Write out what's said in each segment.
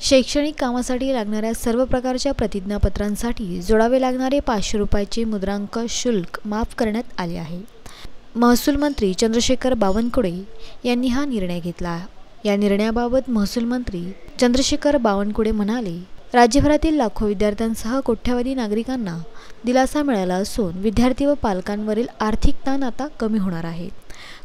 शैक्षणिक कामासाठी लागणाऱ्या सर्व प्रकारच्या प्रतिज्ञापत्रांसाठी जोडावे लागणारे 500 रुपयाचे मुद्रांक शुल्क माफ करण्यात आले आहे। महसूल मंत्री चंद्रशेखर बावनकुळे यांनी हा निर्णय घेतला। या निर्णयाबाबत महसूल मंत्री चंद्रशेखर बावनकुळे म्हणाले, राज्यभरातील लाखो विद्यार्थ्यांसह कोट्यावधी नागरिकांना दिलासा मिळाला असून विद्यार्थी व पालकांवरील आर्थिक ताण आता कमी होणार आहे।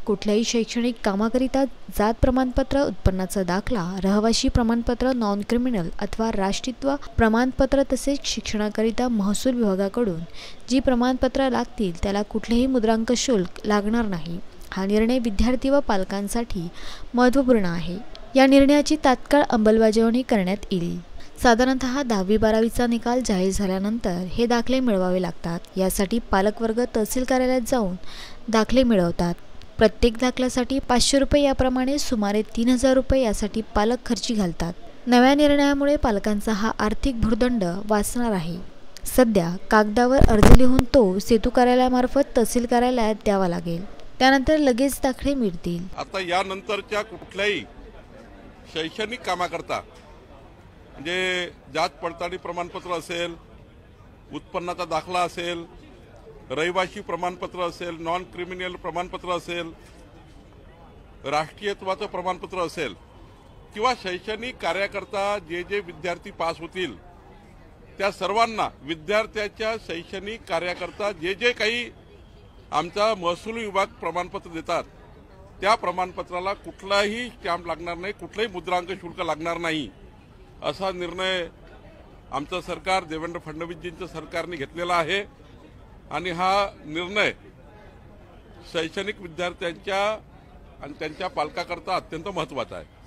कुठल्याही शैक्षणिक कामाकरिता जात प्रमाणपत्र, उत्पन्नाचा दाखला, रहिवासी प्रमाणपत्र, नॉन क्रिमिनल अथवा राष्ट्रीयत्व प्रमाणपत्र तसेच शिक्षणाकरिता महसूल विभागाकडून जी प्रमाणपत्र लागतील त्याला कुठलेही मुद्रांक शुल्क लागणार नाही। हा निर्णय विद्यार्थी व पालकांसाठी महत्त्वपूर्ण आहे। या निर्णयाची तात्काळ अंमलबजावणी करण्यात येईल। साधारणतः 10वी-12वीचा निकाल जाहीर झाल्यानंतर हे दाखले मिळवावे लागतात। यासाठी पालकवर्ग तहसील कार्यालयात जाऊन दाखले मिळवतात। प्रत्येक दाखल्यासाठी 500 रुपये याप्रमाणे सुमारे 3000 रुपये यासाठी पालक खर्ची घालतात। नव्या निर्णयामुळे पालकांचा हा आर्थिक भुर्दंड वाचणार आहे। सध्या कागदावर अर्ज लिहून तो सेतू कार्यालयामार्फत तहसील कार्यालयात द्यावा लागेल, त्यानंतर लगेच दाखले मिळतील। आता यानंतरच्या कुठल्याही शैक्षणिक कामाकरता म्हणजे जात पडताळणी प्रमाणपत्र असेल, उत्पन्नाचा दाखला असेल, रहिवासी प्रमाणपत्र असेल, नॉन क्रिमिनल प्रमाणपत्र असेल, राष्ट्रीयत्वाचं प्रमाणपत्र असेल किंवा शैक्षणिक कार्याकरता जे जे विद्यार्थी पास होतील त्या सर्वांना विद्यार्थ्याच्या शैक्षणिक कार्याकरता जे जे काही आमचा महसूल विभाग प्रमाणपत्र देतात त्या प्रमाणपत्राला कुठलाही स्टॅम्प लागणार नाही, कुठलाही मुद्रांक शुल्क लागणार नाही असा निर्णय आमचं सरकार देवेंद्र फडणवीसजींच्या सरकारने घेतलेला आहे। आणि हा निर्णय शैक्षणिक विद्यार्थ्यांच्या आणि त्यांच्या पालकाकरता अत्यंत महत्त्वाचा आहे।